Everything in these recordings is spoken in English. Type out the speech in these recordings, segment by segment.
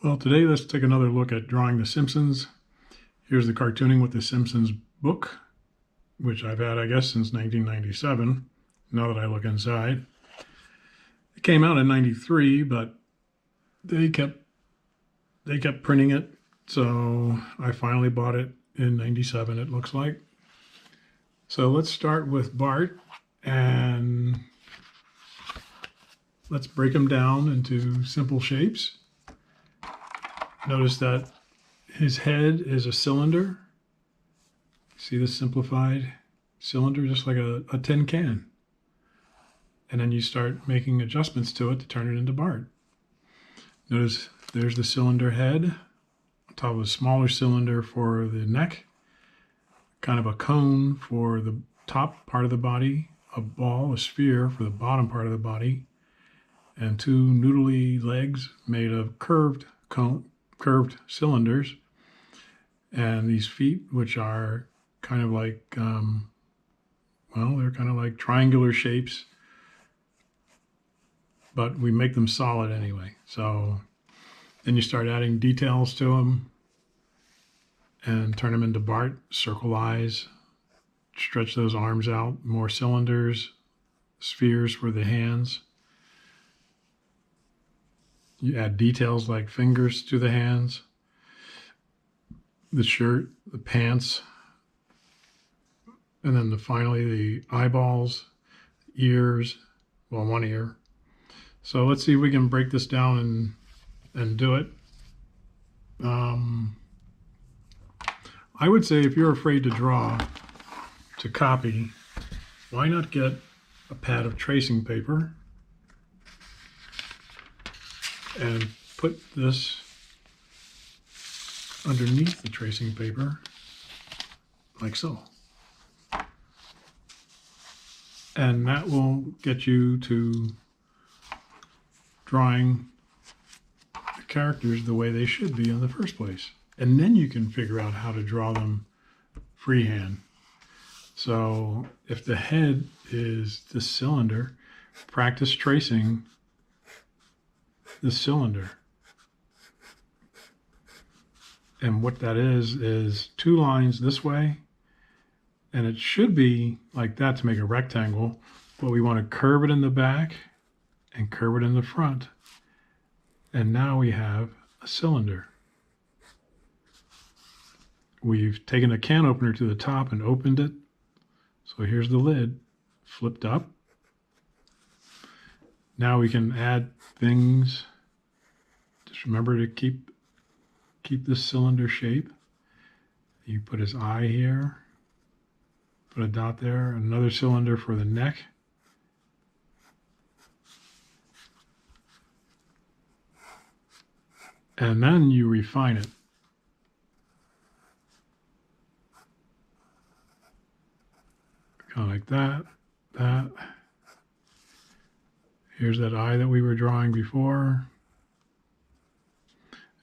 Well, today let's take another look at drawing The Simpsons. Here's the cartooning with The Simpsons book, which I've had, I guess, since 1997, now that I look inside. It came out in 93, but they kept printing it, so I finally bought it in 97, it looks like. So let's start with Bart, and let's break him down into simple shapes. Notice that his head is a cylinder. See this simplified cylinder, just like a tin can. And then you start making adjustments to it to turn it into Bart. Notice there's the cylinder head, on top of a smaller cylinder for the neck, kind of a cone for the top part of the body, a ball, a sphere for the bottom part of the body, and two noodly legs made of curved cylinders, and these feet, which are kind of like, they're kind of like triangular shapes, but we make them solid anyway. So then you start adding details to them and turn them into Bart. Circle eyes, stretch those arms out, more cylinders, spheres for the hands. You add details like fingers to the hands, the shirt, the pants, and then finally the eyeballs, ears, well, one ear. So let's see if we can break this down and do it. I would say if you're afraid to draw, to copy, why not get a pad of tracing paper and put this underneath the tracing paper, like so. And that will get you to drawing the characters the way they should be in the first place. And then you can figure out how to draw them freehand. So if the head is the cylinder, practice tracing the cylinder. And what that is two lines this way, and it should be like that to make a rectangle, but we want to curve it in the back and curve it in the front. And now we have a cylinder. We've taken a can opener to the top and opened it. So here's the lid, flipped up. Now we can add things. Just remember to keep this cylinder shape. You put his eye here, put a dot there, another cylinder for the neck. And then you refine it. Kind of like that. Here's that eye that we were drawing before.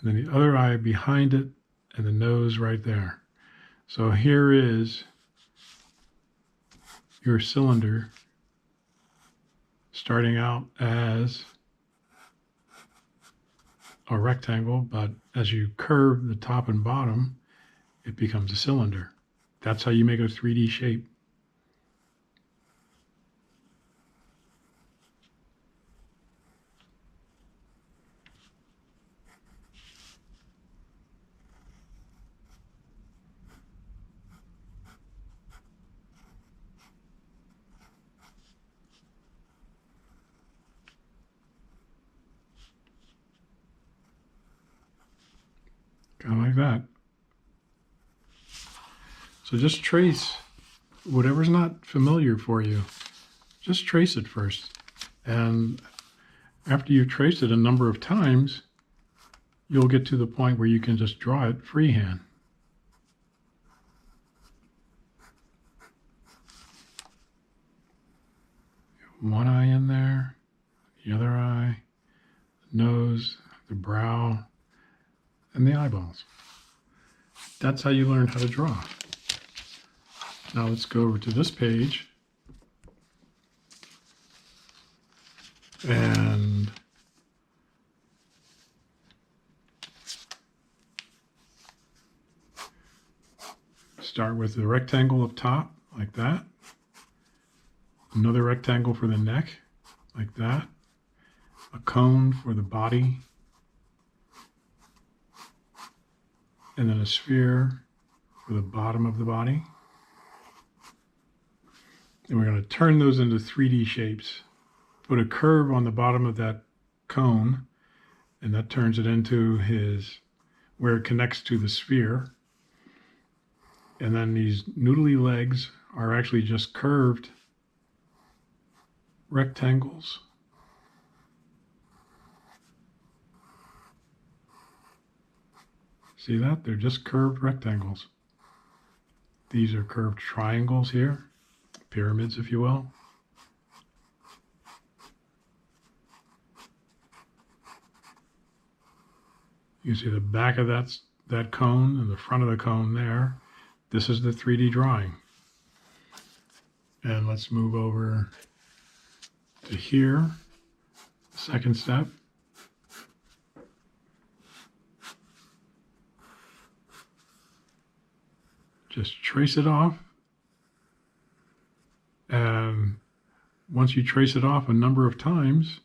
And then the other eye behind it, and the nose right there. So here is your cylinder starting out as a rectangle, but as you curve the top and bottom, it becomes a cylinder. That's how you make a 3D shape. Kind of like that. So just trace whatever's not familiar for you. Just trace it first. And after you've traced it a number of times, you'll get to the point where you can just draw it freehand. One eye in there, the other eye, the nose, the brow, and the eyeballs. That's how you learn how to draw. Now let's go over to this page and Start with the rectangle up top, like that. Another rectangle for the neck, like that. A cone for the body. And then a sphere for the bottom of the body. And we're going to turn those into 3D shapes. Put a curve on the bottom of that cone, and that turns it into where it connects to the sphere. And then these noodly legs are actually just curved rectangles. See that? They're just curved rectangles. These are curved triangles here, pyramids, if you will. You see the back of that cone and the front of the cone there. This is the 3D drawing. And let's move over to here. Second step. Just trace it off. And once you trace it off a number of times,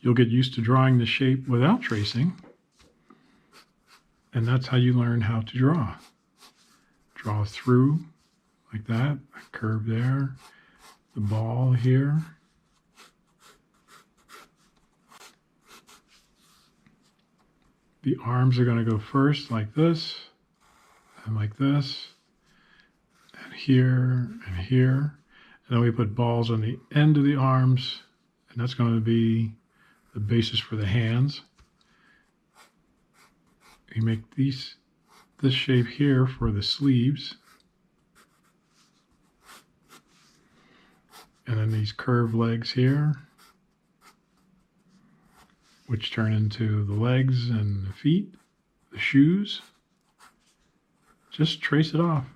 you'll get used to drawing the shape without tracing. And that's how you learn how to draw. Draw through like that, a curve there, the ball here. The arms are going to go first like this, and like this, and here, and here. And then we put balls on the end of the arms, and that's going to be the basis for the hands. You make this shape here for the sleeves. And then these curved legs here, which turn into the legs and the feet, the shoes. Just trace it off.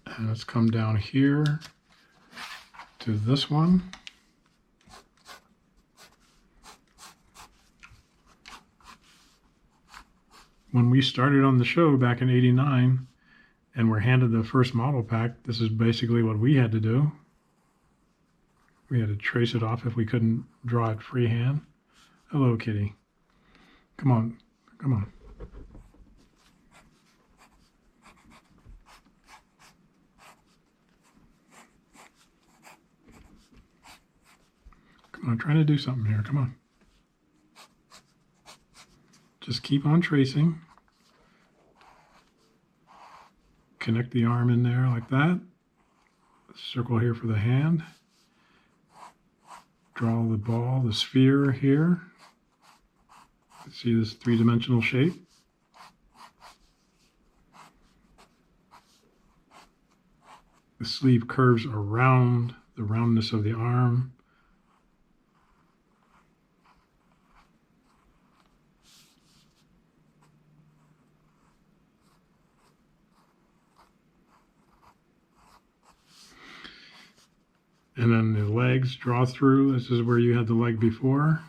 And let's come down here to this one. When we started on the show back in '89 and were handed the first model pack, this is basically what we had to do. We had to trace it off if we couldn't draw it freehand. Hello, kitty. Come on, come on. Come on, I'm trying to do something here. Come on. Just keep on tracing. Connect the arm in there like that. Circle here for the hand. Draw the ball, the sphere here. See this three-dimensional shape? The sleeve curves around the roundness of the arm. And then the legs draw through. This is where you had the leg before.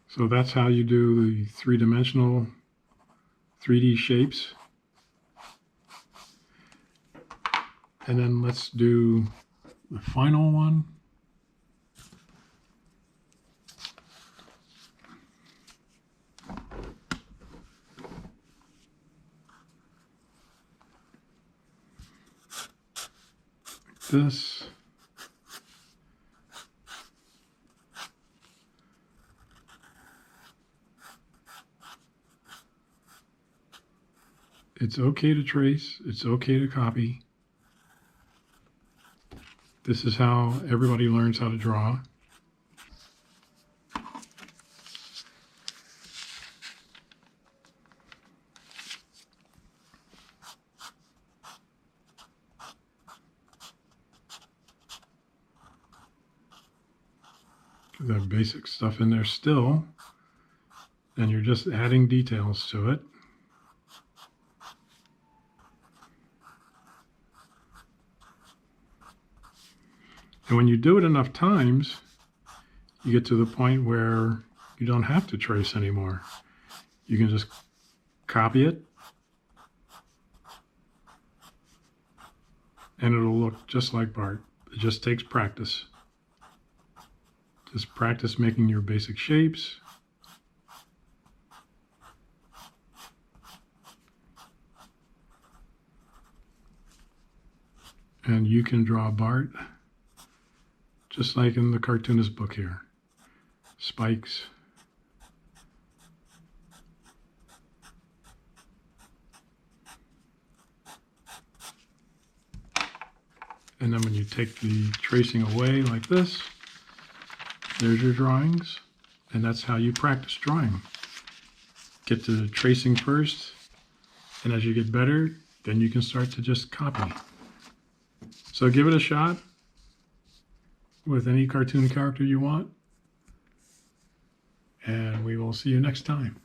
So that's how you do the three-dimensional 3D shapes. And then let's do the final one. Like this. It's okay to trace, it's okay to copy. This is how everybody learns how to draw. the basic stuff in there still, and you're just adding details to it. And when you do it enough times, you get to the point where you don't have to trace anymore. You can just copy it, and it'll look just like Bart. It just takes practice. Just practice making your basic shapes. And you can draw Bart just like in the cartoonist book here. Spikes. And then when you take the tracing away like this, there's your drawings. And that's how you practice drawing. Get to the tracing first, and as you get better, then you can start to just copy. So give it a shot with any cartoon character you want, and we will see you next time.